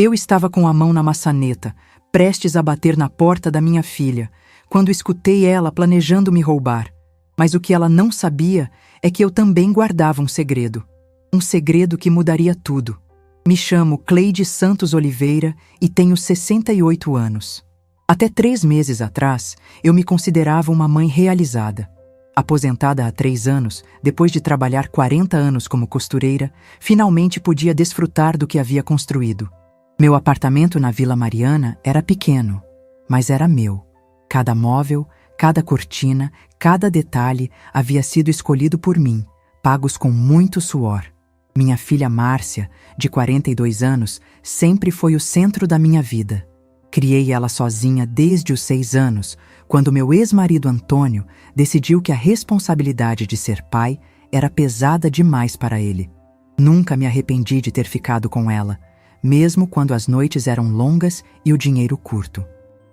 Eu estava com a mão na maçaneta, prestes a bater na porta da minha filha, quando escutei ela planejando me roubar. Mas o que ela não sabia é que eu também guardava um segredo. Um segredo que mudaria tudo. Me chamo Cleide Santos Oliveira e tenho 68 anos. Até 3 meses atrás, eu me considerava uma mãe realizada. Aposentada há 3 anos, depois de trabalhar 40 anos como costureira, finalmente podia desfrutar do que havia construído. Meu apartamento na Vila Mariana era pequeno, mas era meu. Cada móvel, cada cortina, cada detalhe havia sido escolhido por mim, pagos com muito suor. Minha filha Márcia, de 42 anos, sempre foi o centro da minha vida. Criei ela sozinha desde os 6 anos, quando meu ex-marido Antônio decidiu que a responsabilidade de ser pai era pesada demais para ele. Nunca me arrependi de ter ficado com ela, mesmo quando as noites eram longas e o dinheiro curto.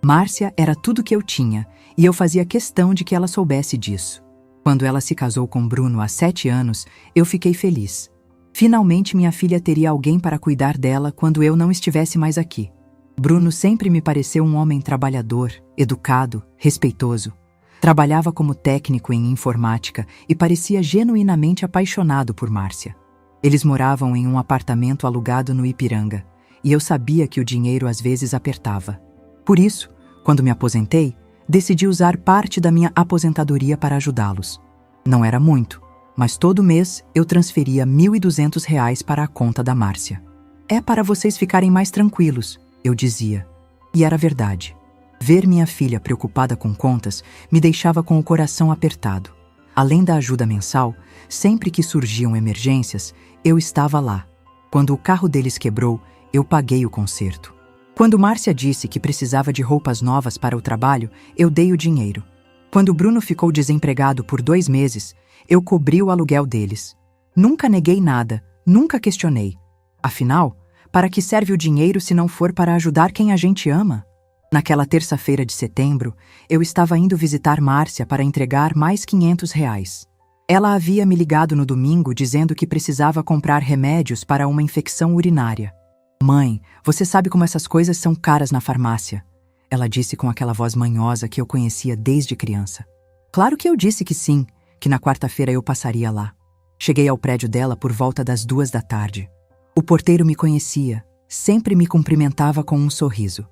Márcia era tudo que eu tinha, e eu fazia questão de que ela soubesse disso. Quando ela se casou com Bruno há 7 anos, eu fiquei feliz. Finalmente minha filha teria alguém para cuidar dela quando eu não estivesse mais aqui. Bruno sempre me pareceu um homem trabalhador, educado, respeitoso. Trabalhava como técnico em informática e parecia genuinamente apaixonado por Márcia. Eles moravam em um apartamento alugado no Ipiranga, e eu sabia que o dinheiro às vezes apertava. Por isso, quando me aposentei, decidi usar parte da minha aposentadoria para ajudá-los. Não era muito, mas todo mês eu transferia R$ 1.200 para a conta da Márcia. É para vocês ficarem mais tranquilos, eu dizia. E era verdade. Ver minha filha preocupada com contas me deixava com o coração apertado. Além da ajuda mensal, sempre que surgiam emergências, eu estava lá. Quando o carro deles quebrou, eu paguei o conserto. Quando Márcia disse que precisava de roupas novas para o trabalho, eu dei o dinheiro. Quando Bruno ficou desempregado por 2 meses, eu cobri o aluguel deles. Nunca neguei nada, nunca questionei. Afinal, para que serve o dinheiro se não for para ajudar quem a gente ama? Naquela terça-feira de setembro, eu estava indo visitar Márcia para entregar mais R$ 500. Ela havia me ligado no domingo dizendo que precisava comprar remédios para uma infecção urinária. "Mãe, você sabe como essas coisas são caras na farmácia", ela disse com aquela voz manhosa que eu conhecia desde criança. Claro que eu disse que sim, que na quarta-feira eu passaria lá. Cheguei ao prédio dela por volta das 2 da tarde. O porteiro me conhecia, sempre me cumprimentava com um sorriso.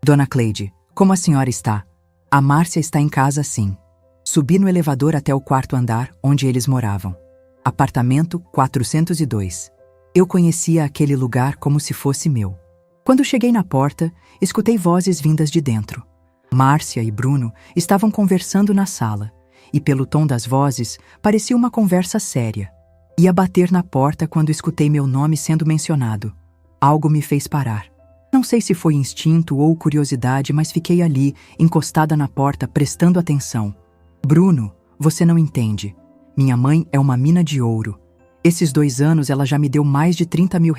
"Dona Cleide, como a senhora está?" "A Márcia está em casa, sim." Subi no elevador até o 4º andar, onde eles moravam. Apartamento 402. Eu conhecia aquele lugar como se fosse meu. Quando cheguei na porta, escutei vozes vindas de dentro. Márcia e Bruno estavam conversando na sala, e pelo tom das vozes, parecia uma conversa séria. Ia bater na porta quando escutei meu nome sendo mencionado. Algo me fez parar. Não sei se foi instinto ou curiosidade, mas fiquei ali, encostada na porta, prestando atenção. "Bruno, você não entende. Minha mãe é uma mina de ouro. Esses 2 anos ela já me deu mais de R$ 30 mil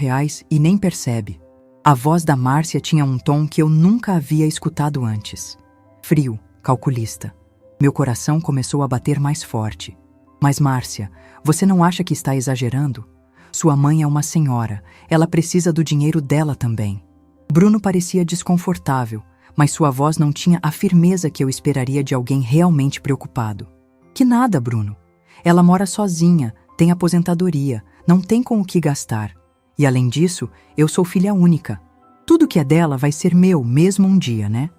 e nem percebe." A voz da Márcia tinha um tom que eu nunca havia escutado antes. Frio, calculista. Meu coração começou a bater mais forte. "Mas Márcia, você não acha que está exagerando? Sua mãe é uma senhora, ela precisa do dinheiro dela também." Bruno parecia desconfortável, mas sua voz não tinha a firmeza que eu esperaria de alguém realmente preocupado. "Que nada, Bruno. Ela mora sozinha, tem aposentadoria, não tem com o que gastar. E além disso, eu sou filha única. Tudo que é dela vai ser meu mesmo um dia, né?"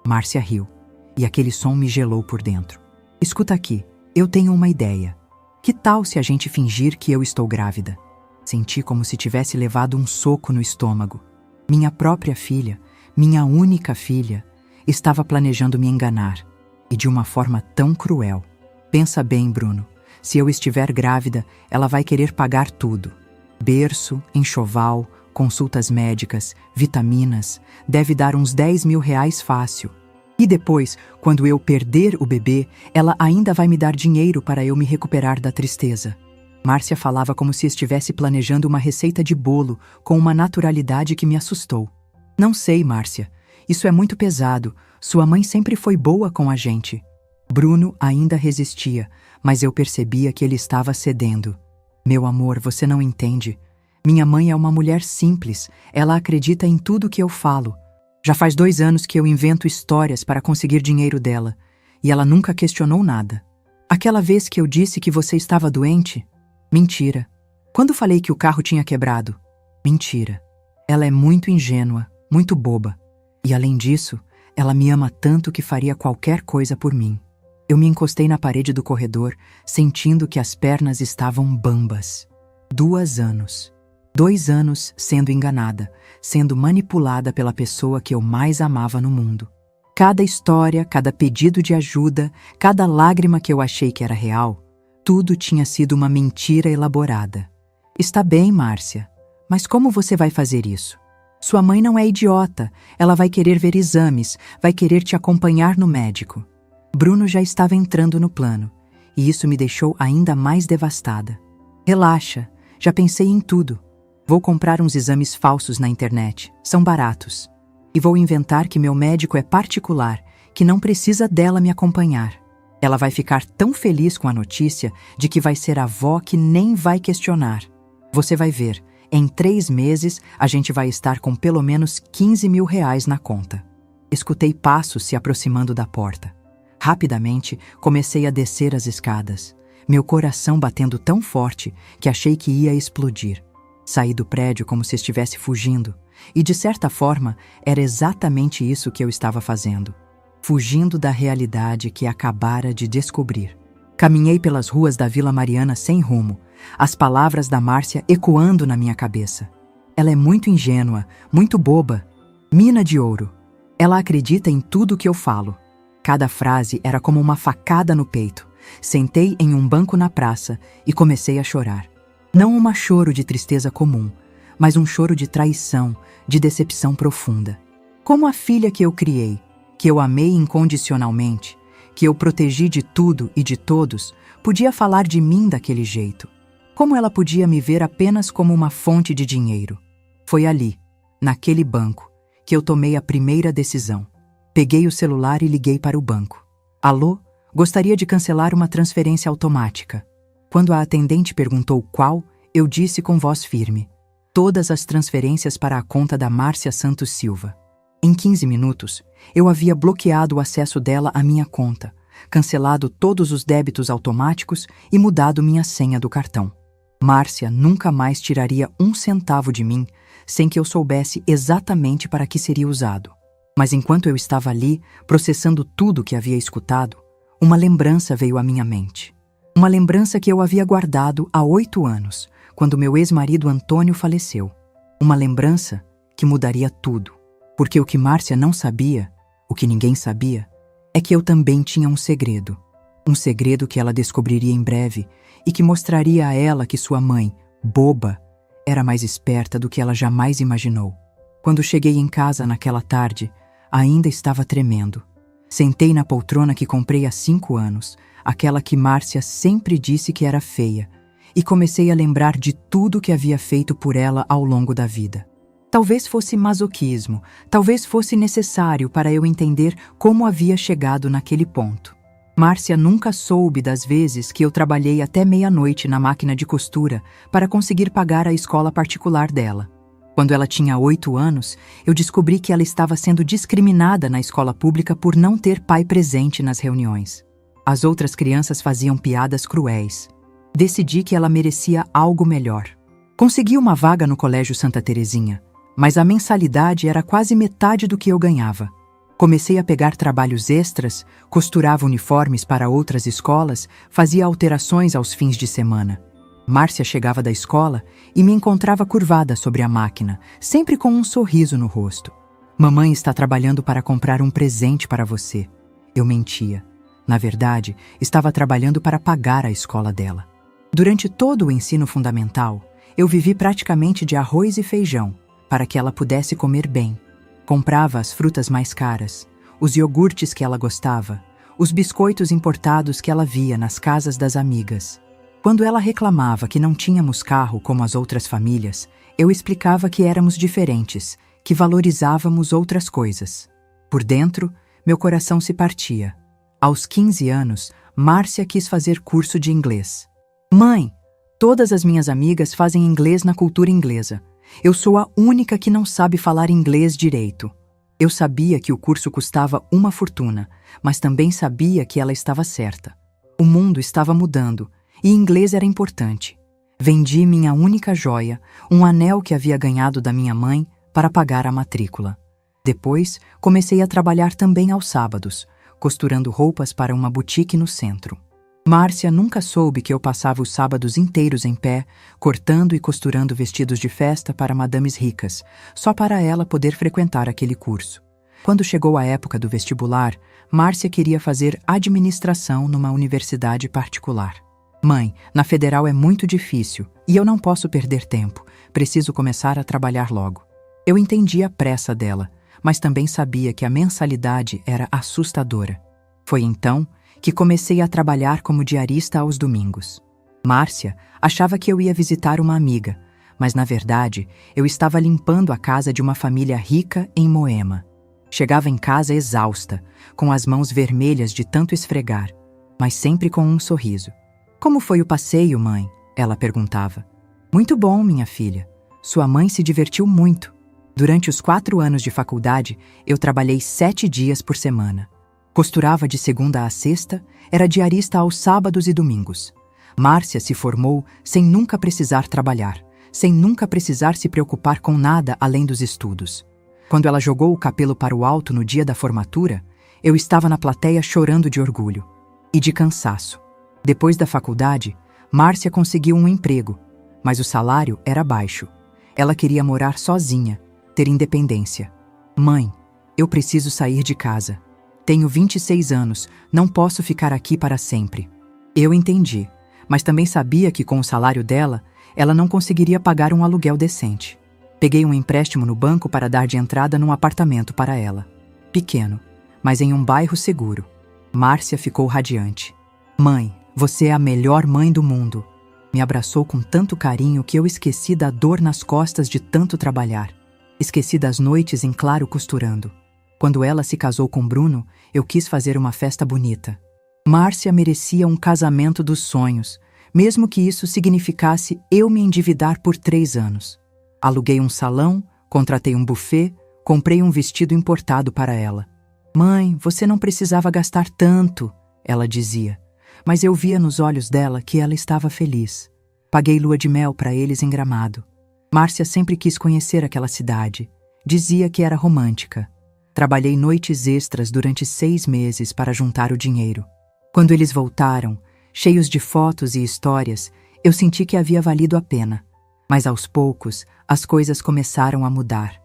Márcia riu, e aquele som me gelou por dentro. "Escuta aqui, eu tenho uma ideia. Que tal se a gente fingir que eu estou grávida?" Senti como se tivesse levado um soco no estômago. Minha própria filha, minha única filha, estava planejando me enganar, e de uma forma tão cruel. "Pensa bem, Bruno. Se eu estiver grávida, ela vai querer pagar tudo. Berço, enxoval, consultas médicas, vitaminas, deve dar uns R$ 10 mil fácil. E depois, quando eu perder o bebê, ela ainda vai me dar dinheiro para eu me recuperar da tristeza." Márcia falava como se estivesse planejando uma receita de bolo, com uma naturalidade que me assustou. "Não sei, Márcia. Isso é muito pesado. Sua mãe sempre foi boa com a gente." Bruno ainda resistia, mas eu percebia que ele estava cedendo. "Meu amor, você não entende. Minha mãe é uma mulher simples, ela acredita em tudo que eu falo. Já faz 2 anos que eu invento histórias para conseguir dinheiro dela, e ela nunca questionou nada. Aquela vez que eu disse que você estava doente? Mentira. Quando falei que o carro tinha quebrado? Mentira. Ela é muito ingênua, muito boba. E além disso, ela me ama tanto que faria qualquer coisa por mim. Eu me encostei na parede do corredor, sentindo que as pernas estavam bambas. 2 anos. 2 anos sendo enganada, sendo manipulada pela pessoa que eu mais amava no mundo. Cada história, cada pedido de ajuda, cada lágrima que eu achei que era real, tudo tinha sido uma mentira elaborada. Está bem, Márcia, mas como você vai fazer isso? Sua mãe não é idiota, ela vai querer ver exames, vai querer te acompanhar no médico. Bruno já estava entrando no plano, e isso me deixou ainda mais devastada. Relaxa, já pensei em tudo. Vou comprar uns exames falsos na internet, são baratos. E vou inventar que meu médico é particular, que não precisa dela me acompanhar. Ela vai ficar tão feliz com a notícia de que vai ser avó que nem vai questionar. Você vai ver, em 3 meses a gente vai estar com pelo menos 15 mil reais na conta. Escutei passos se aproximando da porta. Rapidamente comecei a descer as escadas, meu coração batendo tão forte que achei que ia explodir. Saí do prédio como se estivesse fugindo, e de certa forma era exatamente isso que eu estava fazendo. Fugindo da realidade que acabara de descobrir. Caminhei pelas ruas da Vila Mariana sem rumo, as palavras da Márcia ecoando na minha cabeça. Ela é muito ingênua, muito boba, mina de ouro. Ela acredita em tudo que eu falo. Cada frase era como uma facada no peito. Sentei em um banco na praça e comecei a chorar. Não um choro de tristeza comum, mas um choro de traição, de decepção profunda. Como a filha que eu criei, que eu amei incondicionalmente, que eu protegi de tudo e de todos, podia falar de mim daquele jeito? Como ela podia me ver apenas como uma fonte de dinheiro? Foi ali, naquele banco, que eu tomei a primeira decisão. Peguei o celular e liguei para o banco. Alô? Gostaria de cancelar uma transferência automática. Quando a atendente perguntou qual, eu disse com voz firme: todas as transferências para a conta da Márcia Santos Silva. Em 15 minutos, eu havia bloqueado o acesso dela à minha conta, cancelado todos os débitos automáticos e mudado minha senha do cartão. Márcia nunca mais tiraria 1 centavo de mim sem que eu soubesse exatamente para que seria usado. Mas enquanto eu estava ali, processando tudo que havia escutado, uma lembrança veio à minha mente. Uma lembrança que eu havia guardado há 8 anos, quando meu ex-marido Antônio faleceu. Uma lembrança que mudaria tudo. Porque o que Márcia não sabia, o que ninguém sabia, é que eu também tinha um segredo. Um segredo que ela descobriria em breve e que mostraria a ela que sua mãe, boba, era mais esperta do que ela jamais imaginou. Quando cheguei em casa naquela tarde, ainda estava tremendo. Sentei na poltrona que comprei há 5 anos, aquela que Márcia sempre disse que era feia, e comecei a lembrar de tudo que havia feito por ela ao longo da vida. Talvez fosse masoquismo, talvez fosse necessário para eu entender como havia chegado naquele ponto. Márcia nunca soube das vezes que eu trabalhei até meia-noite na máquina de costura para conseguir pagar a escola particular dela. Quando ela tinha 8 anos, eu descobri que ela estava sendo discriminada na escola pública por não ter pai presente nas reuniões. As outras crianças faziam piadas cruéis. Decidi que ela merecia algo melhor. Consegui uma vaga no Colégio Santa Terezinha, mas a mensalidade era quase metade do que eu ganhava. Comecei a pegar trabalhos extras, costurava uniformes para outras escolas, fazia alterações aos fins de semana. Márcia chegava da escola e me encontrava curvada sobre a máquina, sempre com um sorriso no rosto. Mamãe está trabalhando para comprar um presente para você. Eu mentia. Na verdade, estava trabalhando para pagar a escola dela. Durante todo o ensino fundamental, eu vivi praticamente de arroz e feijão, para que ela pudesse comer bem. Comprava as frutas mais caras, os iogurtes que ela gostava, os biscoitos importados que ela via nas casas das amigas. Quando ela reclamava que não tínhamos carro como as outras famílias, eu explicava que éramos diferentes, que valorizávamos outras coisas. Por dentro, meu coração se partia. Aos 15 anos, Márcia quis fazer curso de inglês. Mãe, Todas as minhas amigas fazem inglês na cultura inglesa. Eu sou a única que não sabe falar inglês direito. Eu sabia que o curso custava uma fortuna, mas também sabia que ela estava certa. O mundo estava mudando e inglês era importante. Vendi minha única joia, um anel que havia ganhado da minha mãe, para pagar a matrícula. Depois, comecei a trabalhar também aos sábados, costurando roupas para uma boutique no centro. Márcia nunca soube que eu passava os sábados inteiros em pé, cortando e costurando vestidos de festa para madames ricas, só para ela poder frequentar aquele curso. Quando chegou a época do vestibular, Márcia queria fazer administração numa universidade particular. Mãe, na federal é muito difícil e eu não posso perder tempo. Preciso começar a trabalhar logo. Eu entendi a pressa dela, mas também sabia que a mensalidade era assustadora. Foi então que comecei a trabalhar como diarista aos domingos. Márcia achava que eu ia visitar uma amiga, mas na verdade eu estava limpando a casa de uma família rica em Moema. Chegava em casa exausta, com as mãos vermelhas de tanto esfregar, mas sempre com um sorriso. Como foi o passeio, mãe? Ela perguntava. Muito bom, minha filha. Sua mãe se divertiu muito. Durante os 4 anos de faculdade, eu trabalhei 7 dias por semana. Costurava de segunda a sexta, era diarista aos sábados e domingos. Márcia se formou sem nunca precisar trabalhar, sem nunca precisar se preocupar com nada além dos estudos. Quando ela jogou o capelo para o alto no dia da formatura, eu estava na plateia chorando de orgulho e de cansaço. Depois da faculdade, Márcia conseguiu um emprego, mas o salário era baixo. Ela queria morar sozinha, ter independência. Mãe, eu preciso sair de casa. Tenho 26 anos, não posso ficar aqui para sempre. Eu entendi, mas também sabia que com o salário dela, ela não conseguiria pagar um aluguel decente. Peguei um empréstimo no banco para dar de entrada num apartamento para ela. Pequeno, mas em um bairro seguro. Márcia ficou radiante. Mãe, você é a melhor mãe do mundo. Me abraçou com tanto carinho que eu esqueci da dor nas costas de tanto trabalhar. Esqueci das noites em claro costurando. Quando ela se casou com Bruno, eu quis fazer uma festa bonita. Márcia merecia um casamento dos sonhos, mesmo que isso significasse eu me endividar por 3 anos. Aluguei um salão, contratei um buffet, comprei um vestido importado para ela. Mãe, você não precisava gastar tanto, ela dizia. Mas eu via nos olhos dela que ela estava feliz. Paguei lua de mel para eles em Gramado. Márcia sempre quis conhecer aquela cidade. Dizia que era romântica. Trabalhei noites extras durante 6 meses para juntar o dinheiro. Quando eles voltaram, cheios de fotos e histórias, eu senti que havia valido a pena. Mas aos poucos, as coisas começaram a mudar.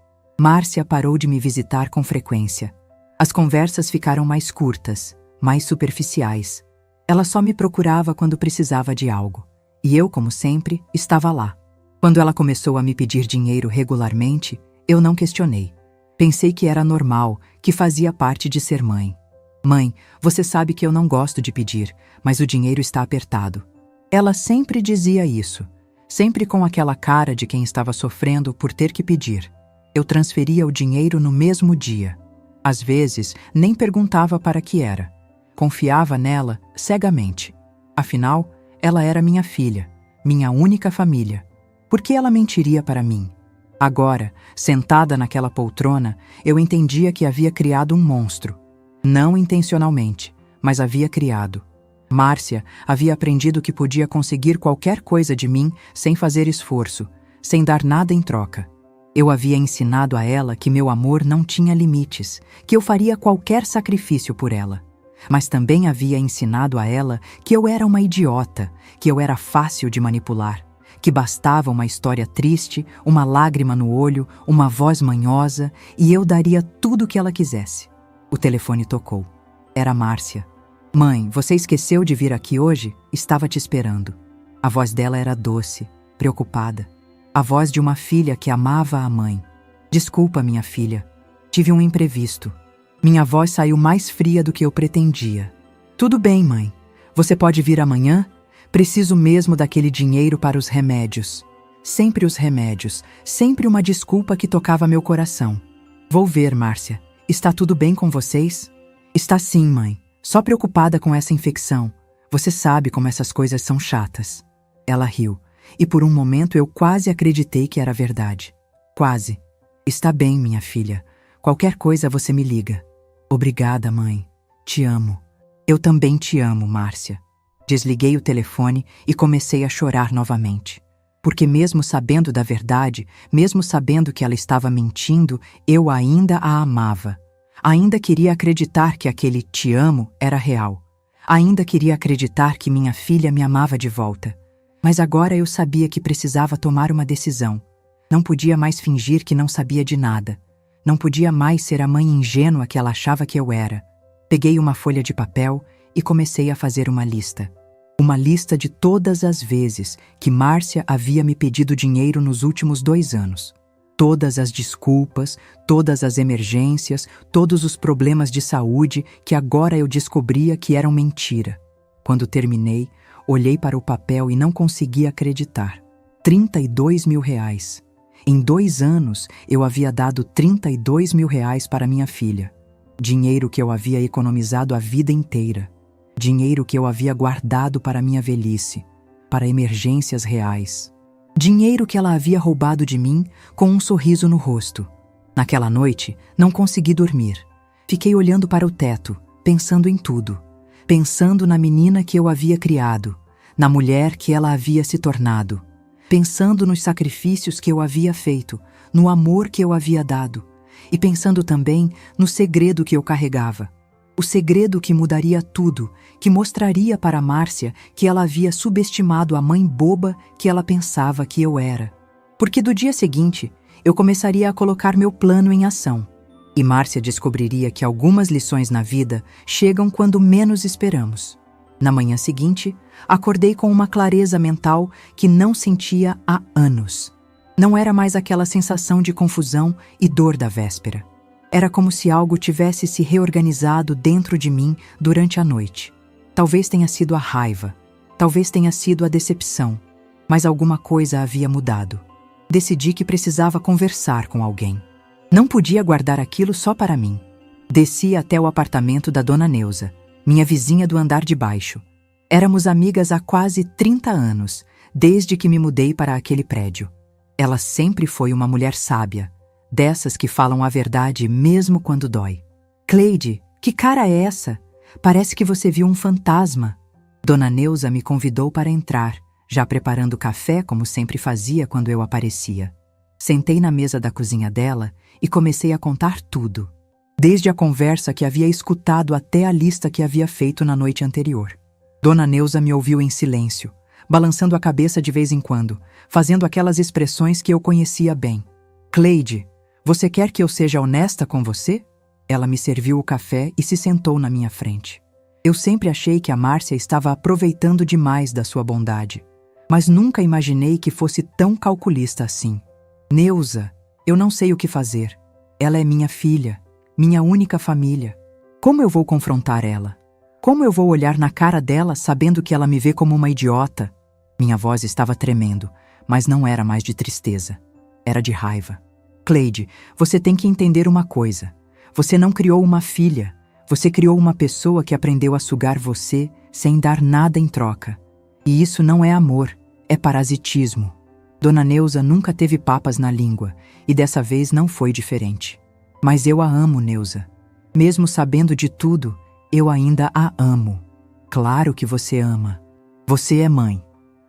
Márcia parou de me visitar com frequência. As conversas ficaram mais curtas, mais superficiais. Ela só me procurava quando precisava de algo. E eu, como sempre, estava lá. Quando ela começou a me pedir dinheiro regularmente, eu não questionei. Pensei que era normal, que fazia parte de ser mãe. Mãe, você sabe que eu não gosto de pedir, mas o dinheiro está apertado. Ela sempre dizia isso, sempre com aquela cara de quem estava sofrendo por ter que pedir. Eu transferia o dinheiro no mesmo dia. Às vezes, nem perguntava para que era. Confiava nela cegamente. Afinal, ela era minha filha, minha única família. Por que ela mentiria para mim? Agora, sentada naquela poltrona, eu entendia que havia criado um monstro. Não intencionalmente, mas havia criado. Márcia havia aprendido que podia conseguir qualquer coisa de mim sem fazer esforço, sem dar nada em troca. Eu havia ensinado a ela que meu amor não tinha limites, que eu faria qualquer sacrifício por ela. Mas também havia ensinado a ela que eu era uma idiota, que eu era fácil de manipular, que bastava uma história triste, uma lágrima no olho, uma voz manhosa, e eu daria tudo o que ela quisesse. O telefone tocou. Era Márcia. Mãe, você esqueceu de vir aqui hoje? Estava te esperando. A voz dela era doce, preocupada. A voz de uma filha que amava a mãe. Desculpa, minha filha. Tive um imprevisto. Minha voz saiu mais fria do que eu pretendia. Tudo bem, mãe. Você pode vir amanhã? Preciso mesmo daquele dinheiro para os remédios. Sempre os remédios, sempre uma desculpa que tocava meu coração. Vou ver, Márcia. Está tudo bem com vocês? Está sim, mãe. Só preocupada com essa infecção. Você sabe como essas coisas são chatas. Ela riu, e por um momento eu quase acreditei que era verdade. Quase. Está bem, minha filha. Qualquer coisa você me liga. Obrigada, mãe. Te amo. Eu também te amo, Márcia. Desliguei o telefone e comecei a chorar novamente. Porque mesmo sabendo da verdade, mesmo sabendo que ela estava mentindo, eu ainda a amava. Ainda queria acreditar que aquele te amo era real. Ainda queria acreditar que minha filha me amava de volta. Mas agora eu sabia que precisava tomar uma decisão. Não podia mais fingir que não sabia de nada. Não podia mais ser a mãe ingênua que ela achava que eu era. Peguei uma folha de papel e comecei a fazer uma lista. Uma lista de todas as vezes que Márcia havia me pedido dinheiro nos últimos 2 anos. Todas as desculpas, todas as emergências, todos os problemas de saúde que agora eu descobria que eram mentira. Quando terminei, olhei para o papel e não conseguia acreditar. 32 mil reais. Em 2 anos, eu havia dado 32 mil reais para minha filha. Dinheiro que eu havia economizado a vida inteira. Dinheiro que eu havia guardado para minha velhice, para emergências reais. Dinheiro que ela havia roubado de mim com um sorriso no rosto. Naquela noite, não consegui dormir. Fiquei olhando para o teto, pensando em tudo. Pensando na menina que eu havia criado, na mulher que ela havia se tornado. Pensando nos sacrifícios que eu havia feito, no amor que eu havia dado. E pensando também no segredo que eu carregava. O segredo que mudaria tudo, que mostraria para Márcia que ela havia subestimado a mãe boba que ela pensava que eu era. Porque do dia seguinte, eu começaria a colocar meu plano em ação. E Márcia descobriria que algumas lições na vida chegam quando menos esperamos. Na manhã seguinte, acordei com uma clareza mental que não sentia há anos. Não era mais aquela sensação de confusão e dor da véspera. Era como se algo tivesse se reorganizado dentro de mim durante a noite. Talvez tenha sido a raiva, talvez tenha sido a decepção, mas alguma coisa havia mudado. Decidi que precisava conversar com alguém. Não podia guardar aquilo só para mim. Desci até o apartamento da Dona Neuza, minha vizinha do andar de baixo. Éramos amigas há quase 30 anos, desde que me mudei para aquele prédio. Ela sempre foi uma mulher sábia, dessas que falam a verdade mesmo quando dói. Cleide, que cara é essa? Parece que você viu um fantasma. Dona Neuza me convidou para entrar, já preparando café como sempre fazia quando eu aparecia. Sentei na mesa da cozinha dela e comecei a contar tudo. Desde a conversa que havia escutado até a lista que havia feito na noite anterior. Dona Neuza me ouviu em silêncio, balançando a cabeça de vez em quando, fazendo aquelas expressões que eu conhecia bem. Cleide, você quer que eu seja honesta com você? Ela me serviu o café e se sentou na minha frente. Eu sempre achei que a Márcia estava aproveitando demais da sua bondade, mas nunca imaginei que fosse tão calculista assim. Neuza, eu não sei o que fazer. Ela é minha filha, minha única família. Como eu vou confrontar ela? Como eu vou olhar na cara dela sabendo que ela me vê como uma idiota? Minha voz estava tremendo, mas não era mais de tristeza. Era de raiva. Cleide, você tem que entender uma coisa. Você não criou uma filha. Você criou uma pessoa que aprendeu a sugar você sem dar nada em troca. E isso não é amor, é parasitismo. Dona Neuza nunca teve papas na língua, e dessa vez não foi diferente. Mas eu a amo, Neuza. Mesmo sabendo de tudo, eu ainda a amo. Claro que você ama. Você é mãe.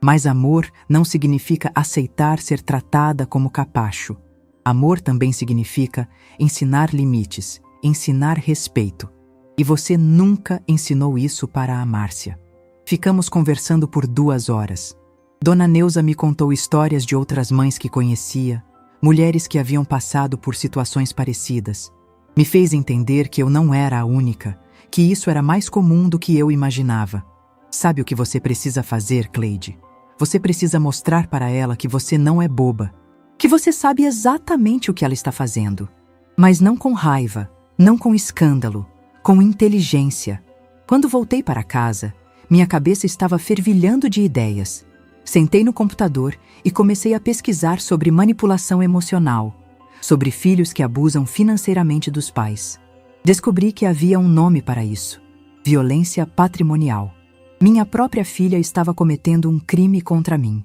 Mas amor não significa aceitar ser tratada como capacho. Amor também significa ensinar limites, ensinar respeito. E você nunca ensinou isso para a Márcia. Ficamos conversando por 2 horas. Dona Neuza me contou histórias de outras mães que conhecia, mulheres que haviam passado por situações parecidas. Me fez entender que eu não era a única, que isso era mais comum do que eu imaginava. Sabe o que você precisa fazer, Cleide? Você precisa mostrar para ela que você não é boba, que você sabe exatamente o que ela está fazendo. Mas não com raiva, não com escândalo, com inteligência. Quando voltei para casa, minha cabeça estava fervilhando de ideias. Sentei no computador e comecei a pesquisar sobre manipulação emocional, sobre filhos que abusam financeiramente dos pais. Descobri que havia um nome para isso: violência patrimonial. Minha própria filha estava cometendo um crime contra mim.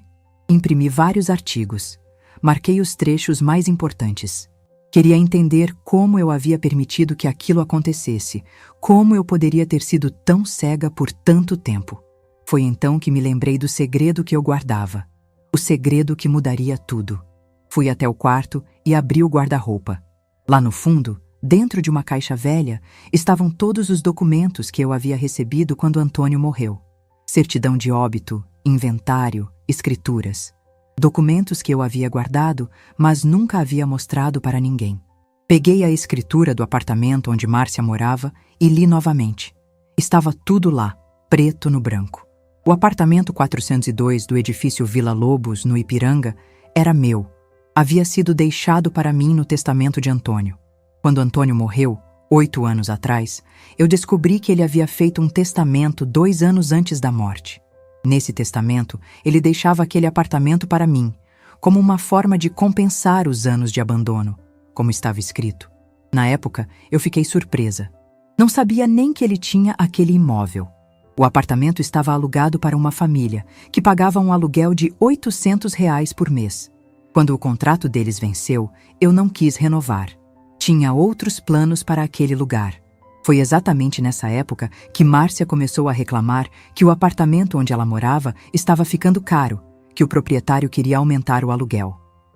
Imprimi vários artigos. Marquei os trechos mais importantes. Queria entender como eu havia permitido que aquilo acontecesse, como eu poderia ter sido tão cega por tanto tempo. Foi então que me lembrei do segredo que eu guardava. O segredo que mudaria tudo. Fui até o quarto e abri o guarda-roupa. Lá no fundo, dentro de uma caixa velha, estavam todos os documentos que eu havia recebido quando Antônio morreu. Certidão de óbito, inventário, escrituras. Documentos que eu havia guardado, mas nunca havia mostrado para ninguém. Peguei a escritura do apartamento onde Márcia morava e li novamente. Estava tudo lá, preto no branco. O apartamento 402 do edifício Vila Lobos, no Ipiranga, era meu. Havia sido deixado para mim no testamento de Antônio. Quando Antônio morreu, 8 anos atrás, eu descobri que ele havia feito um testamento 2 anos antes da morte. Nesse testamento, ele deixava aquele apartamento para mim, como uma forma de compensar os anos de abandono, como estava escrito. Na época, eu fiquei surpresa. Não sabia nem que ele tinha aquele imóvel. O apartamento estava alugado para uma família, que pagava um aluguel de R$ 800 por mês. Quando o contrato deles venceu, eu não quis renovar. Tinha outros planos para aquele lugar. Foi exatamente nessa época que Márcia começou a reclamar que o apartamento onde ela morava estava ficando caro, que o proprietário queria aumentar o aluguel.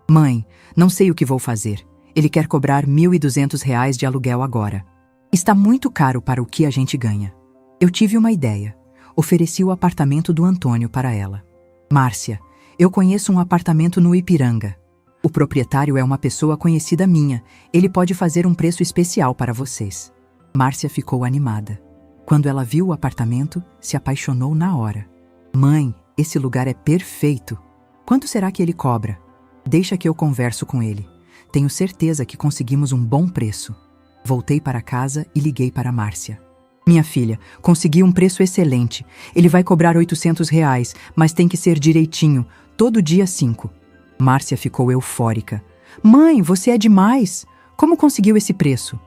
Mãe, não sei o que vou fazer. Ele quer cobrar R$ 1.200 de aluguel agora. Está muito caro para o que a gente ganha. Eu tive uma ideia. Ofereci o apartamento do Antônio para ela. Márcia, eu conheço um apartamento no Ipiranga. O proprietário é uma pessoa conhecida minha. Ele pode fazer um preço especial para vocês. Márcia ficou animada. Quando ela viu o apartamento, se apaixonou na hora. Mãe, esse lugar é perfeito. Quanto será que ele cobra? Deixa que eu converso com ele. Tenho certeza que conseguimos um bom preço. Voltei para casa e liguei para Márcia. Minha filha, consegui um preço excelente. Ele vai cobrar R$ 800, mas tem que ser direitinho, todo dia 5. Márcia ficou eufórica. Mãe, você é demais! Como conseguiu esse preço?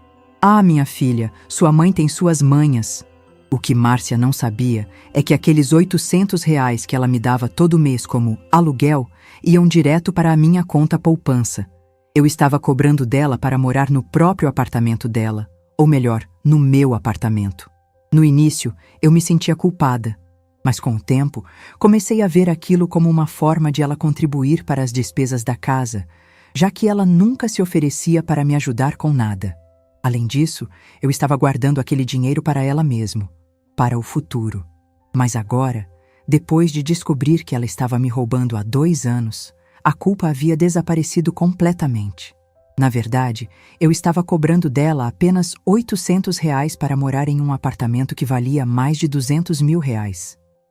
Ah, minha filha, sua mãe tem suas manhas. O que Márcia não sabia é que aqueles R$ 800 que ela me dava todo mês como aluguel iam direto para a minha conta poupança. Eu estava cobrando dela para morar no próprio apartamento dela, ou melhor, no meu apartamento. No início, eu me sentia culpada, mas com o tempo, comecei a ver aquilo como uma forma de ela contribuir para as despesas da casa, já que ela nunca se oferecia para me ajudar com nada. Além disso, eu estava guardando aquele dinheiro para ela mesma, para o futuro. Mas agora, depois de descobrir que ela estava me roubando há 2 anos, a culpa havia desaparecido completamente. Na verdade, eu estava cobrando dela apenas R$ 800 para morar em um apartamento que valia mais de R$ 200 mil.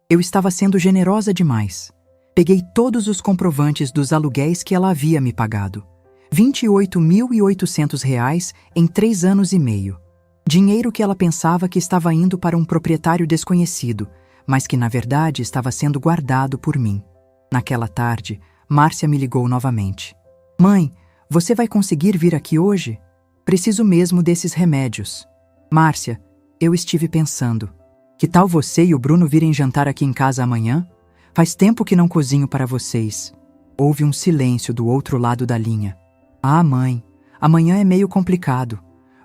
Eu estava sendo generosa demais. Peguei todos os comprovantes dos aluguéis que ela havia me pagado. R$ 28.800 em 3 anos e meio. Dinheiro que ela pensava que estava indo para um proprietário desconhecido, mas que na verdade estava sendo guardado por mim. Naquela tarde, Márcia me ligou novamente. Mãe, você vai conseguir vir aqui hoje? Preciso mesmo desses remédios. Márcia, eu estive pensando. Que tal você e o Bruno virem jantar aqui em casa amanhã? Faz tempo que não cozinho para vocês. Houve um silêncio do outro lado da linha. Ah, mãe, amanhã é meio complicado.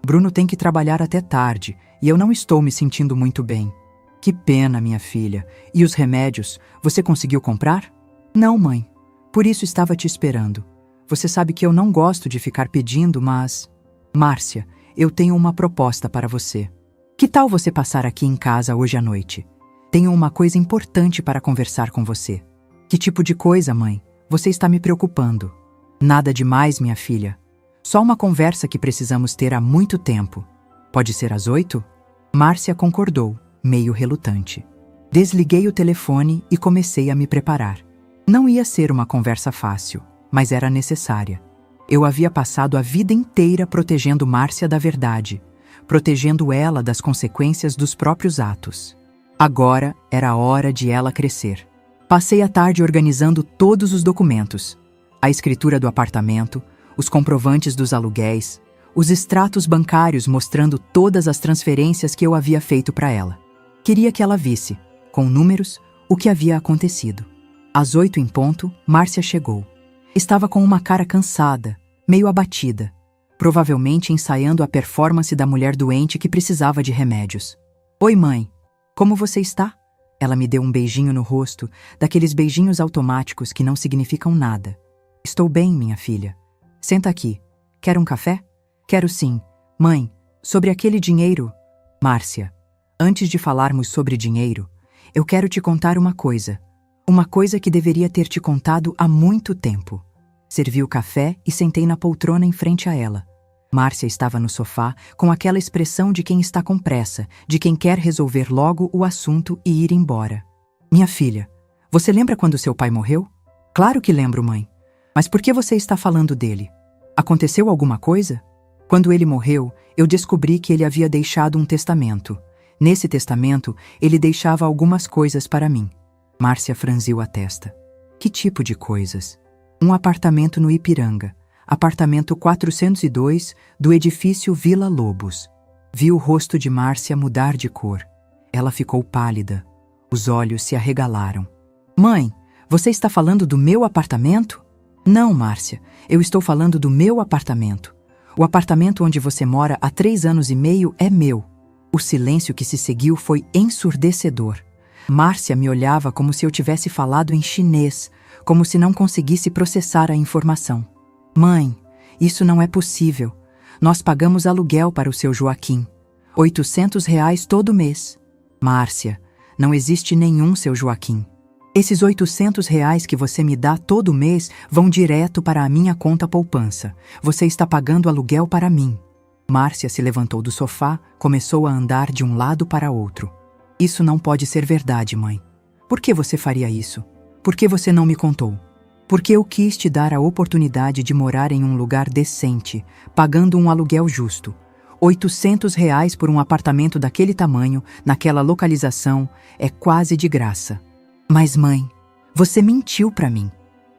Bruno tem que trabalhar até tarde e eu não estou me sentindo muito bem. Que pena, minha filha. E os remédios, você conseguiu comprar? Não, mãe. Por isso estava te esperando. Você sabe que eu não gosto de ficar pedindo, mas... Márcia, eu tenho uma proposta para você. Que tal você passar aqui em casa hoje à noite? Tenho uma coisa importante para conversar com você. Que tipo de coisa, mãe? Você está me preocupando. Nada demais, minha filha. Só uma conversa que precisamos ter há muito tempo. Pode ser às 8? Márcia concordou, meio relutante. Desliguei o telefone e comecei a me preparar. Não ia ser uma conversa fácil, mas era necessária. Eu havia passado a vida inteira protegendo Márcia da verdade, protegendo ela das consequências dos próprios atos. Agora era a hora de ela crescer. Passei a tarde organizando todos os documentos. A escritura do apartamento, os comprovantes dos aluguéis, os extratos bancários mostrando todas as transferências que eu havia feito para ela. Queria que ela visse, com números, o que havia acontecido. Às 8 em ponto, Márcia chegou. Estava com uma cara cansada, meio abatida, provavelmente ensaiando a performance da mulher doente que precisava de remédios. Oi, mãe. Como você está? Ela me deu um beijinho no rosto, daqueles beijinhos automáticos que não significam nada. Estou bem, minha filha. Senta aqui. Quer um café? Quero sim. Mãe, sobre aquele dinheiro... Márcia, antes de falarmos sobre dinheiro, eu quero te contar uma coisa. Uma coisa que deveria ter te contado há muito tempo. Servi o café e sentei na poltrona em frente a ela. Márcia estava no sofá com aquela expressão de quem está com pressa, de quem quer resolver logo o assunto e ir embora. Minha filha, você lembra quando seu pai morreu? Claro que lembro, mãe. Mas por que você está falando dele? Aconteceu alguma coisa? Quando ele morreu, eu descobri que ele havia deixado um testamento. Nesse testamento, ele deixava algumas coisas para mim. Márcia franziu a testa. Que tipo de coisas? Um apartamento no Ipiranga. Apartamento 402 do edifício Vila Lobos. Vi o rosto de Márcia mudar de cor. Ela ficou pálida. Os olhos se arregalaram. Mãe, você está falando do meu apartamento? Não, Márcia, eu estou falando do meu apartamento. O apartamento onde você mora há 3 anos e meio é meu. O silêncio que se seguiu foi ensurdecedor. Márcia me olhava como se eu tivesse falado em chinês, como se não conseguisse processar a informação. Mãe, isso não é possível. Nós pagamos aluguel para o seu Joaquim. R$ 800 todo mês. Márcia, não existe nenhum seu Joaquim. Esses R$ 800 que você me dá todo mês vão direto para a minha conta poupança. Você está pagando aluguel para mim. Márcia se levantou do sofá, começou a andar de um lado para outro. Isso não pode ser verdade, mãe. Por que você faria isso? Por que você não me contou? Porque eu quis te dar a oportunidade de morar em um lugar decente, pagando um aluguel justo. R$ 800 por um apartamento daquele tamanho, naquela localização, é quase de graça. Mas mãe, você mentiu para mim.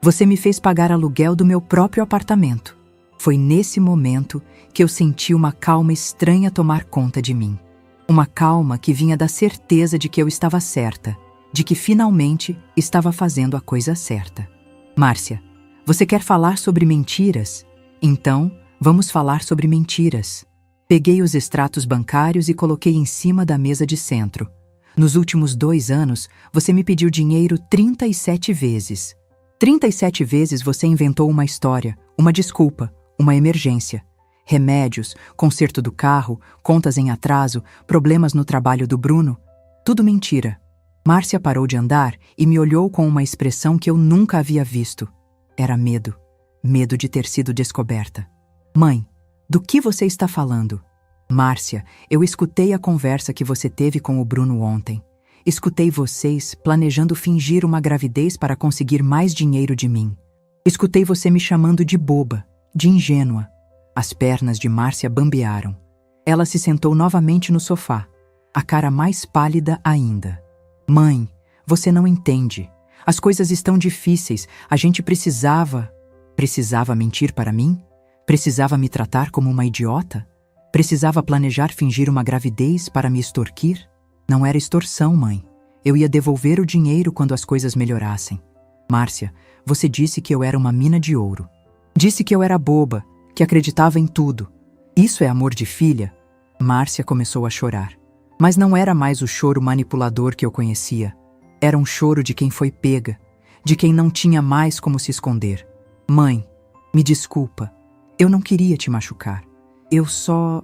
Você me fez pagar aluguel do meu próprio apartamento. Foi nesse momento que eu senti uma calma estranha tomar conta de mim. Uma calma que vinha da certeza de que eu estava certa, de que finalmente estava fazendo a coisa certa. Márcia, você quer falar sobre mentiras? Então, vamos falar sobre mentiras. Peguei os extratos bancários e coloquei em cima da mesa de centro. Nos últimos 2 anos, você me pediu dinheiro 37 vezes. 37 vezes você inventou uma história, uma desculpa, uma emergência. Remédios, conserto do carro, contas em atraso, problemas no trabalho do Bruno. Tudo mentira. Márcia parou de andar e me olhou com uma expressão que eu nunca havia visto. Era medo. Medo de ter sido descoberta. Mãe, do que você está falando? Márcia, eu escutei a conversa que você teve com o Bruno ontem. Escutei vocês planejando fingir uma gravidez para conseguir mais dinheiro de mim. Escutei você me chamando de boba, de ingênua. As pernas de Márcia bambearam. Ela se sentou novamente no sofá, a cara mais pálida ainda. Mãe, você não entende. As coisas estão difíceis. A gente precisava... Precisava mentir para mim? Precisava me tratar como uma idiota? Precisava planejar fingir uma gravidez para me extorquir? Não era extorsão, mãe. Eu ia devolver o dinheiro quando as coisas melhorassem. Márcia, você disse que eu era uma mina de ouro. Disse que eu era boba, que acreditava em tudo. Isso é amor de filha? Márcia começou a chorar. Mas não era mais o choro manipulador que eu conhecia. Era um choro de quem foi pega, de quem não tinha mais como se esconder. Mãe, me desculpa. Eu não queria te machucar. Eu só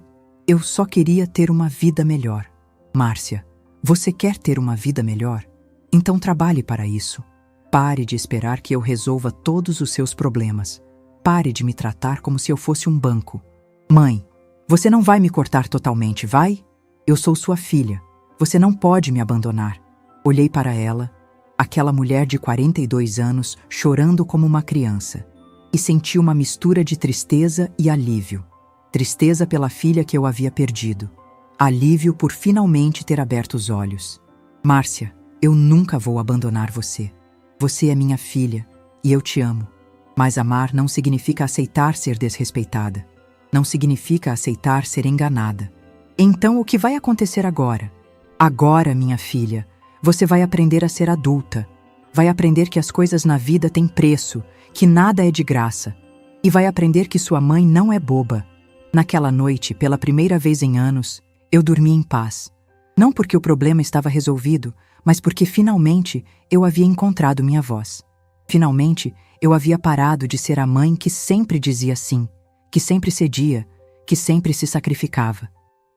queria ter uma vida melhor. Márcia, você quer ter uma vida melhor? Então trabalhe para isso. Pare de esperar que eu resolva todos os seus problemas. Pare de me tratar como se eu fosse um banco. Mãe, você não vai me cortar totalmente, vai? Eu sou sua filha. Você não pode me abandonar. Olhei para ela, aquela mulher de 42 anos, chorando como uma criança, e senti uma mistura de tristeza e alívio. Tristeza pela filha que eu havia perdido. Alívio por finalmente ter aberto os olhos. Márcia, eu nunca vou abandonar você. Você é minha filha, e eu te amo. Mas amar não significa aceitar ser desrespeitada. Não significa aceitar ser enganada. Então, o que vai acontecer agora? Agora, minha filha, você vai aprender a ser adulta. Vai aprender que as coisas na vida têm preço, que nada é de graça. E vai aprender que sua mãe não é boba. Naquela noite, pela primeira vez em anos, eu dormi em paz. Não porque o problema estava resolvido, mas porque finalmente eu havia encontrado minha voz. Finalmente, eu havia parado de ser a mãe que sempre dizia sim, que sempre cedia, que sempre se sacrificava.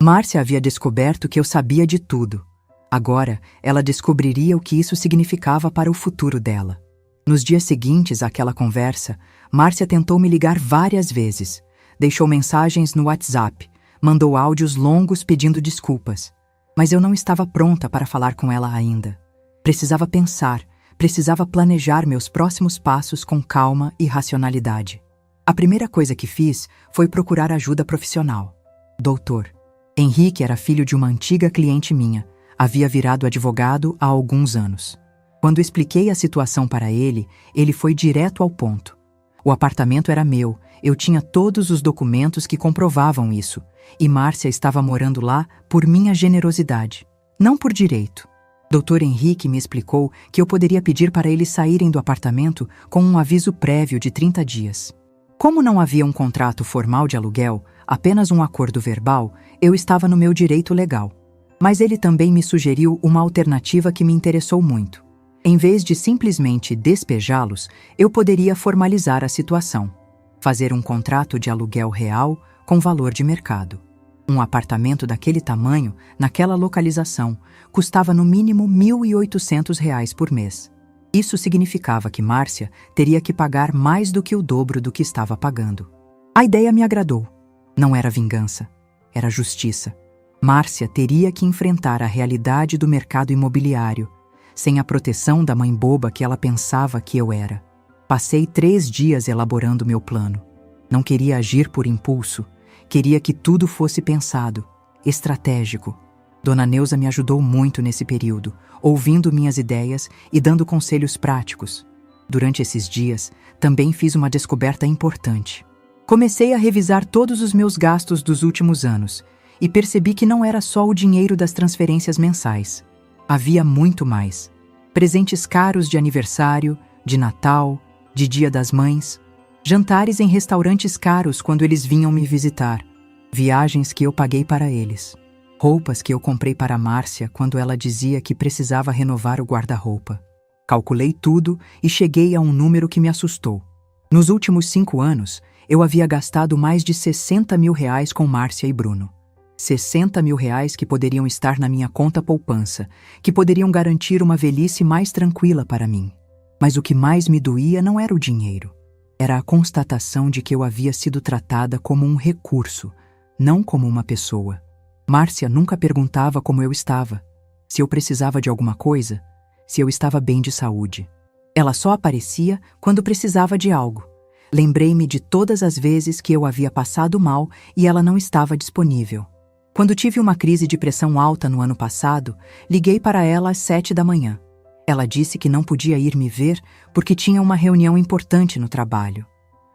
Márcia havia descoberto que eu sabia de tudo. Agora, ela descobriria o que isso significava para o futuro dela. Nos dias seguintes àquela conversa, Márcia tentou me ligar várias vezes. Deixou mensagens no WhatsApp, mandou áudios longos pedindo desculpas. Mas eu não estava pronta para falar com ela ainda. Precisava pensar, precisava planejar meus próximos passos com calma e racionalidade. A primeira coisa que fiz foi procurar ajuda profissional. Doutor. Henrique era filho de uma antiga cliente minha. Havia virado advogado há alguns anos. Quando expliquei a situação para ele, ele foi direto ao ponto. O apartamento era meu, eu tinha todos os documentos que comprovavam isso, e Márcia estava morando lá por minha generosidade, não por direito. Dr. Henrique me explicou que eu poderia pedir para eles saírem do apartamento com um aviso prévio de 30 dias. Como não havia um contrato formal de aluguel, apenas um acordo verbal, eu estava no meu direito legal. Mas ele também me sugeriu uma alternativa que me interessou muito. Em vez de simplesmente despejá-los, eu poderia formalizar a situação. Fazer um contrato de aluguel real com valor de mercado. Um apartamento daquele tamanho, naquela localização, custava no mínimo R$ 1.800 por mês. Isso significava que Márcia teria que pagar mais do que o dobro do que estava pagando. A ideia me agradou. Não era vingança, era justiça. Márcia teria que enfrentar a realidade do mercado imobiliário, sem a proteção da mãe boba que ela pensava que eu era. Passei 3 dias elaborando meu plano. Não queria agir por impulso, queria que tudo fosse pensado, estratégico. Dona Neuza me ajudou muito nesse período, ouvindo minhas ideias e dando conselhos práticos. Durante esses dias, também fiz uma descoberta importante. Comecei a revisar todos os meus gastos dos últimos anos e percebi que não era só o dinheiro das transferências mensais. Havia muito mais. Presentes caros de aniversário, de Natal, de Dia das Mães, jantares em restaurantes caros quando eles vinham me visitar, viagens que eu paguei para eles, roupas que eu comprei para Márcia quando ela dizia que precisava renovar o guarda-roupa. Calculei tudo e cheguei a um número que me assustou. Nos últimos 5 anos, eu havia gastado mais de R$60 mil com Márcia e Bruno. R$60 mil que poderiam estar na minha conta poupança, que poderiam garantir uma velhice mais tranquila para mim. Mas o que mais me doía não era o dinheiro. Era a constatação de que eu havia sido tratada como um recurso, não como uma pessoa. Márcia nunca perguntava como eu estava, se eu precisava de alguma coisa, se eu estava bem de saúde. Ela só aparecia quando precisava de algo. Lembrei-me de todas as vezes que eu havia passado mal e ela não estava disponível. Quando tive uma crise de pressão alta no ano passado, liguei para ela às 7 da manhã. Ela disse que não podia ir me ver porque tinha uma reunião importante no trabalho.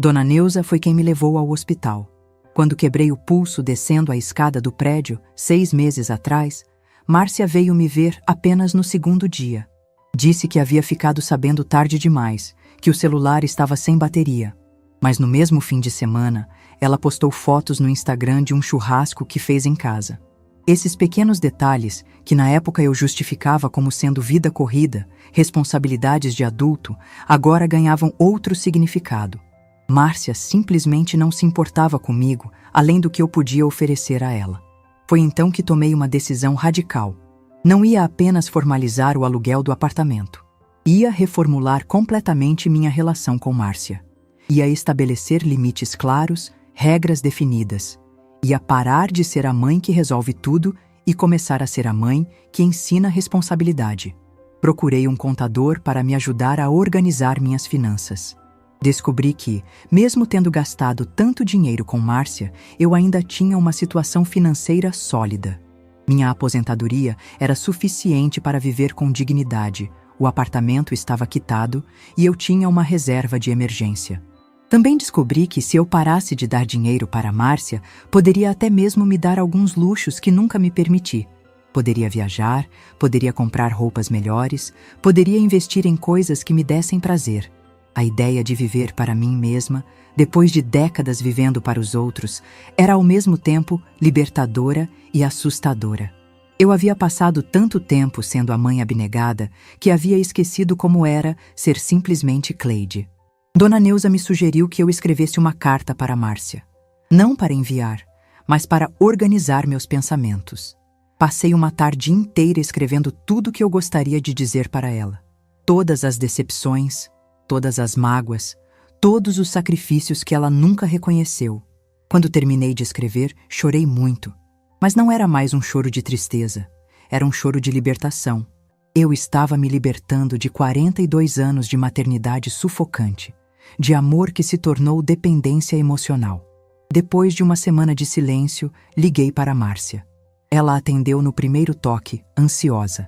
Dona Neuza foi quem me levou ao hospital. Quando quebrei o pulso descendo a escada do prédio, 6 meses atrás, Márcia veio me ver apenas no 2º dia. Disse que havia ficado sabendo tarde demais, que o celular estava sem bateria. Mas no mesmo fim de semana, ela postou fotos no Instagram de um churrasco que fez em casa. Esses pequenos detalhes, que na época eu justificava como sendo vida corrida, responsabilidades de adulto, agora ganhavam outro significado. Márcia simplesmente não se importava comigo, além do que eu podia oferecer a ela. Foi então que tomei uma decisão radical. Não ia apenas formalizar o aluguel do apartamento. Ia reformular completamente minha relação com Márcia. Ia estabelecer limites claros, regras definidas. Ia parar de ser a mãe que resolve tudo e começar a ser a mãe que ensina responsabilidade. Procurei um contador para me ajudar a organizar minhas finanças. Descobri que, mesmo tendo gastado tanto dinheiro com Márcia, eu ainda tinha uma situação financeira sólida. Minha aposentadoria era suficiente para viver com dignidade, o apartamento estava quitado e eu tinha uma reserva de emergência. Também descobri que se eu parasse de dar dinheiro para Márcia, poderia até mesmo me dar alguns luxos que nunca me permiti. Poderia viajar, poderia comprar roupas melhores, poderia investir em coisas que me dessem prazer. A ideia de viver para mim mesma, depois de décadas vivendo para os outros, era ao mesmo tempo libertadora e assustadora. Eu havia passado tanto tempo sendo a mãe abnegada que havia esquecido como era ser simplesmente Cleide. Dona Neuza me sugeriu que eu escrevesse uma carta para Márcia. Não para enviar, mas para organizar meus pensamentos. Passei uma tarde inteira escrevendo tudo o que eu gostaria de dizer para ela. Todas as decepções, todas as mágoas, todos os sacrifícios que ela nunca reconheceu. Quando terminei de escrever, chorei muito. Mas não era mais um choro de tristeza, era um choro de libertação. Eu estava me libertando de 42 anos de maternidade sufocante, de amor que se tornou dependência emocional. Depois de uma semana de silêncio, liguei para Márcia. Ela atendeu no primeiro toque, ansiosa.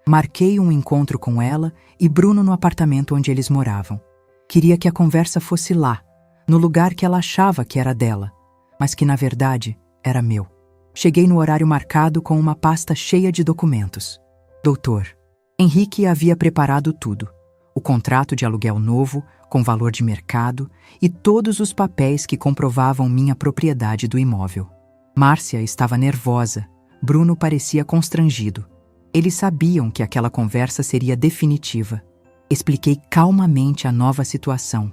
Marquei um encontro com ela e Bruno no apartamento onde eles moravam. Queria que a conversa fosse lá, no lugar que ela achava que era dela, mas que na verdade era meu. Cheguei no horário marcado com uma pasta cheia de documentos. Doutor, Henrique havia preparado tudo. O contrato de aluguel novo, com valor de mercado, e todos os papéis que comprovavam minha propriedade do imóvel. Márcia estava nervosa. Bruno parecia constrangido. Eles sabiam que aquela conversa seria definitiva. Expliquei calmamente a nova situação.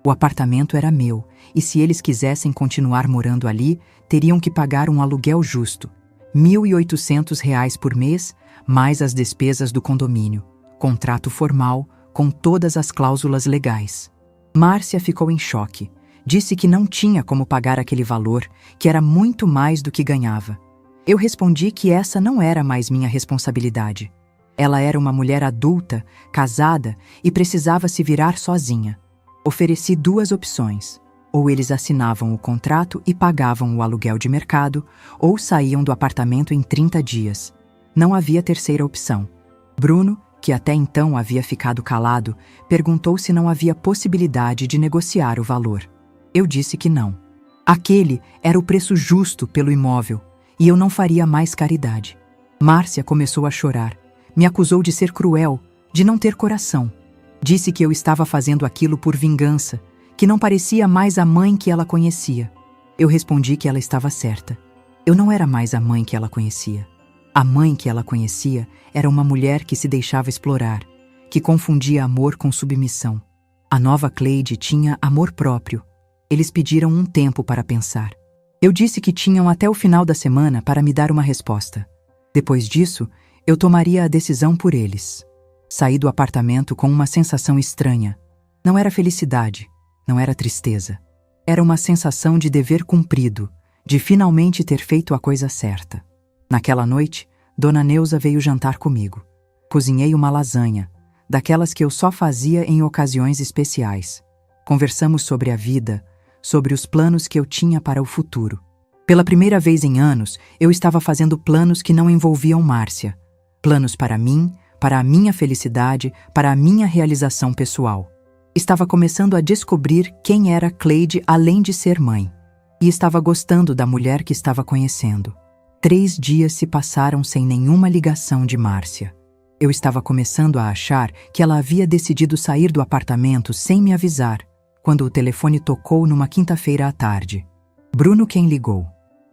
O apartamento era meu, e se eles quisessem continuar morando ali, teriam que pagar um aluguel justo, R$ 1.800 por mês, mais as despesas do condomínio. Contrato formal, com todas as cláusulas legais. Márcia ficou em choque. Disse que não tinha como pagar aquele valor, que era muito mais do que ganhava. Eu respondi que essa não era mais minha responsabilidade. Ela era uma mulher adulta, casada e precisava se virar sozinha. Ofereci 2 opções. Ou eles assinavam o contrato e pagavam o aluguel de mercado, ou saíam do apartamento em 30 dias. Não havia terceira opção. Bruno, que até então havia ficado calado, perguntou se não havia possibilidade de negociar o valor. Eu disse que não. Aquele era o preço justo pelo imóvel, e eu não faria mais caridade. Márcia começou a chorar. Me acusou de ser cruel, de não ter coração. Disse que eu estava fazendo aquilo por vingança, que não parecia mais a mãe que ela conhecia. Eu respondi que ela estava certa. Eu não era mais a mãe que ela conhecia. A mãe que ela conhecia era uma mulher que se deixava explorar, que confundia amor com submissão. A nova Cleide tinha amor próprio. Eles pediram um tempo para pensar. Eu disse que tinham até o final da semana para me dar uma resposta. Depois disso, eu tomaria a decisão por eles. Saí do apartamento com uma sensação estranha. Não era felicidade, não era tristeza. Era uma sensação de dever cumprido, de finalmente ter feito a coisa certa. Naquela noite, Dona Neuza veio jantar comigo. Cozinhei uma lasanha, daquelas que eu só fazia em ocasiões especiais. Conversamos sobre a vida, sobre os planos que eu tinha para o futuro. Pela primeira vez em anos, eu estava fazendo planos que não envolviam Márcia. Planos para mim, para a minha felicidade, para a minha realização pessoal. Estava começando a descobrir quem era Cleide além de ser mãe. E estava gostando da mulher que estava conhecendo. 3 dias se passaram sem nenhuma ligação de Márcia. Eu estava começando a achar que ela havia decidido sair do apartamento sem me avisar, quando o telefone tocou numa quinta-feira à tarde. Bruno quem ligou.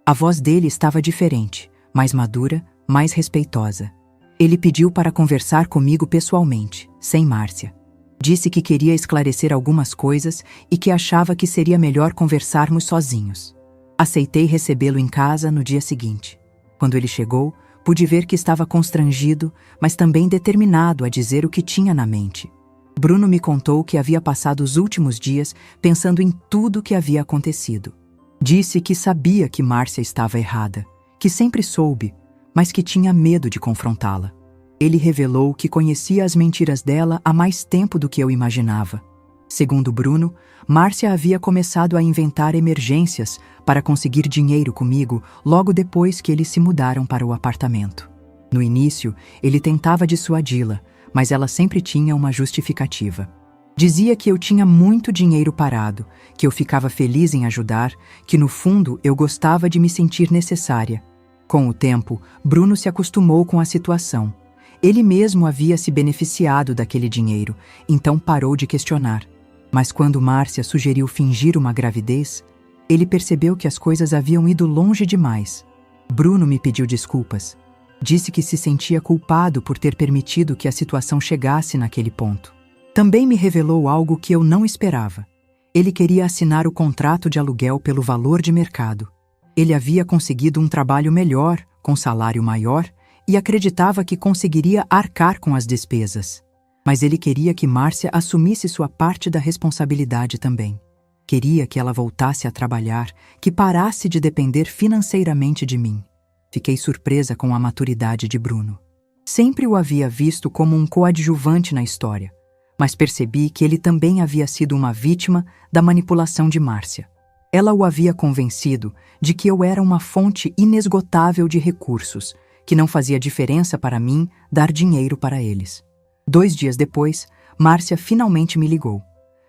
A voz dele estava diferente, mais madura, mais respeitosa. Ele pediu para conversar comigo pessoalmente, sem Márcia. Disse que queria esclarecer algumas coisas e que achava que seria melhor conversarmos sozinhos. Aceitei recebê-lo em casa no dia seguinte. Quando ele chegou, pude ver que estava constrangido, mas também determinado a dizer o que tinha na mente. Bruno me contou que havia passado os últimos dias pensando em tudo o que havia acontecido. Disse que sabia que Márcia estava errada, que sempre soube, mas que tinha medo de confrontá-la. Ele revelou que conhecia as mentiras dela há mais tempo do que eu imaginava. Segundo Bruno, Márcia havia começado a inventar emergências para conseguir dinheiro comigo logo depois que eles se mudaram para o apartamento. No início, ele tentava dissuadi-la, mas ela sempre tinha uma justificativa. Dizia que eu tinha muito dinheiro parado, que eu ficava feliz em ajudar, que no fundo eu gostava de me sentir necessária. Com o tempo, Bruno se acostumou com a situação. Ele mesmo havia se beneficiado daquele dinheiro, então parou de questionar. Mas quando Márcia sugeriu fingir uma gravidez, ele percebeu que as coisas haviam ido longe demais. Bruno me pediu desculpas. Disse que se sentia culpado por ter permitido que a situação chegasse naquele ponto. Também me revelou algo que eu não esperava. Ele queria assinar o contrato de aluguel pelo valor de mercado. Ele havia conseguido um trabalho melhor, com salário maior, e acreditava que conseguiria arcar com as despesas. Mas ele queria que Márcia assumisse sua parte da responsabilidade também. Queria que ela voltasse a trabalhar, que parasse de depender financeiramente de mim. Fiquei surpresa com a maturidade de Bruno. Sempre o havia visto como um coadjuvante na história, mas percebi que ele também havia sido uma vítima da manipulação de Márcia. Ela o havia convencido de que eu era uma fonte inesgotável de recursos, que não fazia diferença para mim dar dinheiro para eles. 2 dias depois, Márcia finalmente me ligou.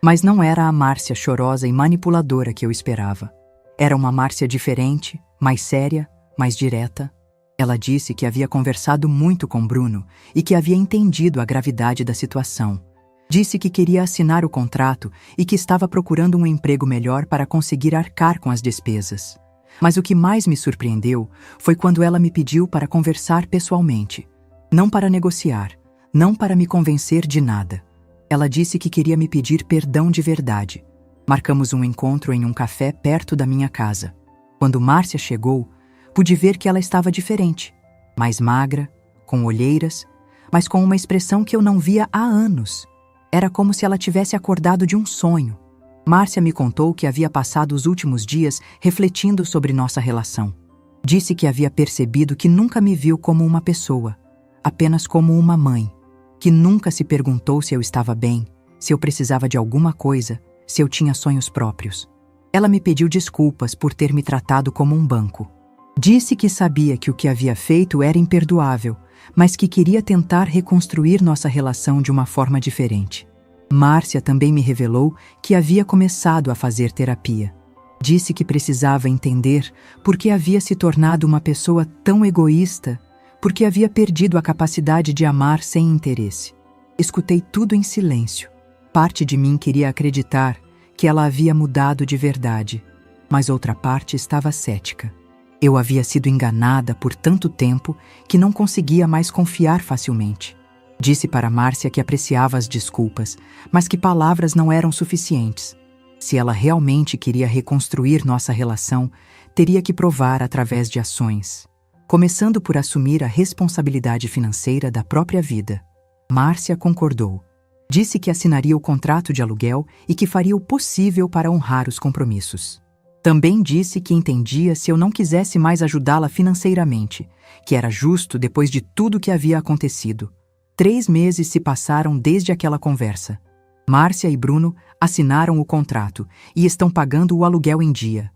Mas não era a Márcia chorosa e manipuladora que eu esperava. Era uma Márcia diferente, mais séria, mais direta. Ela disse que havia conversado muito com Bruno e que havia entendido a gravidade da situação. Disse que queria assinar o contrato e que estava procurando um emprego melhor para conseguir arcar com as despesas. Mas o que mais me surpreendeu foi quando ela me pediu para conversar pessoalmente. Não para negociar, não para me convencer de nada. Ela disse que queria me pedir perdão de verdade. Marcamos um encontro em um café perto da minha casa. Quando Márcia chegou, pude ver que ela estava diferente. Mais magra, com olheiras, mas com uma expressão que eu não via há anos. Era como se ela tivesse acordado de um sonho. Márcia me contou que havia passado os últimos dias refletindo sobre nossa relação. Disse que havia percebido que nunca me viu como uma pessoa, apenas como uma mãe, que nunca se perguntou se eu estava bem, se eu precisava de alguma coisa, se eu tinha sonhos próprios. Ela me pediu desculpas por ter me tratado como um banco. Disse que sabia que o que havia feito era imperdoável, mas que queria tentar reconstruir nossa relação de uma forma diferente. Márcia também me revelou que havia começado a fazer terapia. Disse que precisava entender por que havia se tornado uma pessoa tão egoísta, porque havia perdido a capacidade de amar sem interesse. Escutei tudo em silêncio. Parte de mim queria acreditar que ela havia mudado de verdade, mas outra parte estava cética. Eu havia sido enganada por tanto tempo que não conseguia mais confiar facilmente. Disse para Márcia que apreciava as desculpas, mas que palavras não eram suficientes. Se ela realmente queria reconstruir nossa relação, teria que provar através de ações, começando por assumir a responsabilidade financeira da própria vida. Márcia concordou. Disse que assinaria o contrato de aluguel e que faria o possível para honrar os compromissos. Também disse que entendia se eu não quisesse mais ajudá-la financeiramente, que era justo depois de tudo que havia acontecido. 3 meses se passaram desde aquela conversa. Márcia e Bruno assinaram o contrato e estão pagando o aluguel em dia.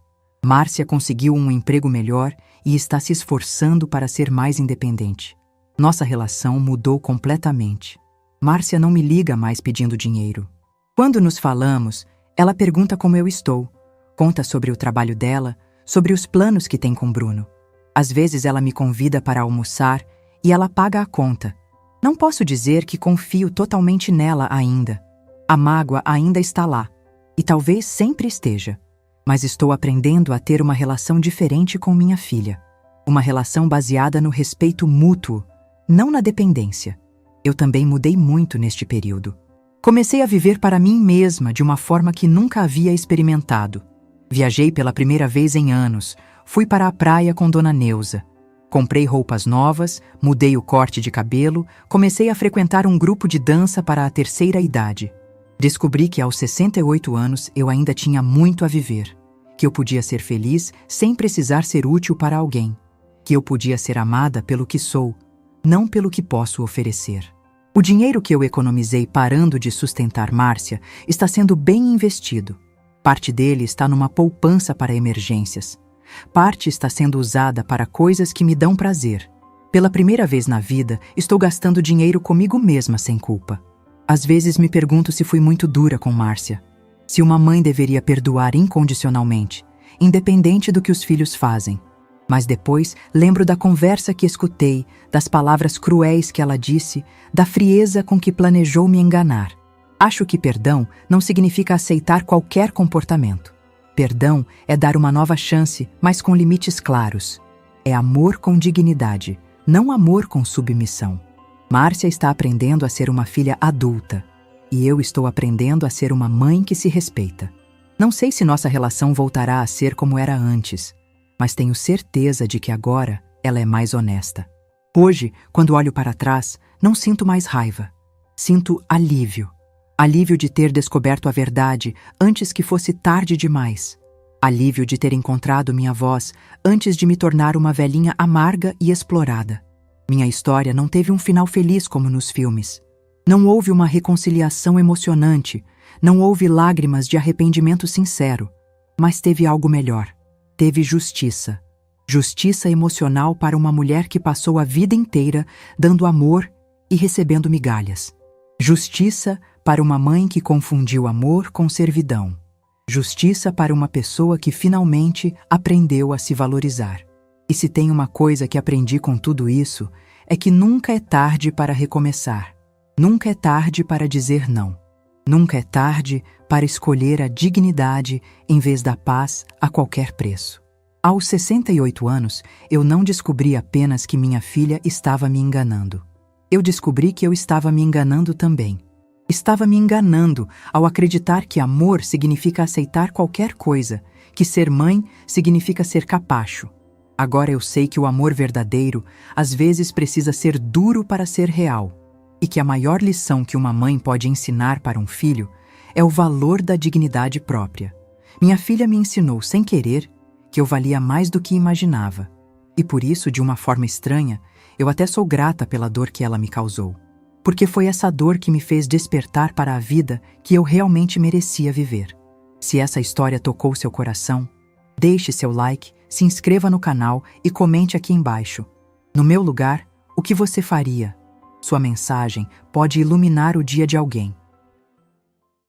Márcia conseguiu um emprego melhor e está se esforçando para ser mais independente. Nossa relação mudou completamente. Márcia não me liga mais pedindo dinheiro. Quando nos falamos, ela pergunta como eu estou. Conta sobre o trabalho dela, sobre os planos que tem com Bruno. Às vezes ela me convida para almoçar e ela paga a conta. Não posso dizer que confio totalmente nela ainda. A mágoa ainda está lá, e talvez sempre esteja. Mas estou aprendendo a ter uma relação diferente com minha filha. Uma relação baseada no respeito mútuo, não na dependência. Eu também mudei muito neste período. Comecei a viver para mim mesma de uma forma que nunca havia experimentado. Viajei pela primeira vez em anos, fui para a praia com Dona Neuza. Comprei roupas novas, mudei o corte de cabelo, comecei a frequentar um grupo de dança para a terceira idade. Descobri que aos 68 anos eu ainda tinha muito a viver, que eu podia ser feliz sem precisar ser útil para alguém, que eu podia ser amada pelo que sou, não pelo que posso oferecer. O dinheiro que eu economizei parando de sustentar Márcia está sendo bem investido. Parte dele está numa poupança para emergências. Parte está sendo usada para coisas que me dão prazer. Pela primeira vez na vida, estou gastando dinheiro comigo mesma sem culpa. Às vezes me pergunto se fui muito dura com Márcia. Se uma mãe deveria perdoar incondicionalmente, independente do que os filhos fazem. Mas depois lembro da conversa que escutei, das palavras cruéis que ela disse, da frieza com que planejou me enganar. Acho que perdão não significa aceitar qualquer comportamento. Perdão é dar uma nova chance, mas com limites claros. É amor com dignidade, não amor com submissão. Márcia está aprendendo a ser uma filha adulta, e eu estou aprendendo a ser uma mãe que se respeita. Não sei se nossa relação voltará a ser como era antes, mas tenho certeza de que agora ela é mais honesta. Hoje, quando olho para trás, não sinto mais raiva. Sinto alívio. Alívio de ter descoberto a verdade antes que fosse tarde demais. Alívio de ter encontrado minha voz antes de me tornar uma velhinha amarga e explorada. Minha história não teve um final feliz como nos filmes. Não houve uma reconciliação emocionante, não houve lágrimas de arrependimento sincero, mas teve algo melhor. Teve justiça. Justiça emocional para uma mulher que passou a vida inteira dando amor e recebendo migalhas. Justiça para uma mãe que confundiu amor com servidão. Justiça para uma pessoa que finalmente aprendeu a se valorizar. E se tem uma coisa que aprendi com tudo isso, é que nunca é tarde para recomeçar. Nunca é tarde para dizer não. Nunca é tarde para escolher a dignidade em vez da paz a qualquer preço. Aos 68 anos, eu não descobri apenas que minha filha estava me enganando. Eu descobri que eu estava me enganando também. Estava me enganando ao acreditar que amor significa aceitar qualquer coisa, que ser mãe significa ser capacho. Agora eu sei que o amor verdadeiro às vezes precisa ser duro para ser real, e que a maior lição que uma mãe pode ensinar para um filho é o valor da dignidade própria. Minha filha me ensinou, sem querer, que eu valia mais do que imaginava, e por isso, de uma forma estranha, eu até sou grata pela dor que ela me causou. Porque foi essa dor que me fez despertar para a vida que eu realmente merecia viver. Se essa história tocou seu coração, deixe seu like, se inscreva no canal e comente aqui embaixo. No meu lugar, o que você faria? Sua mensagem pode iluminar o dia de alguém.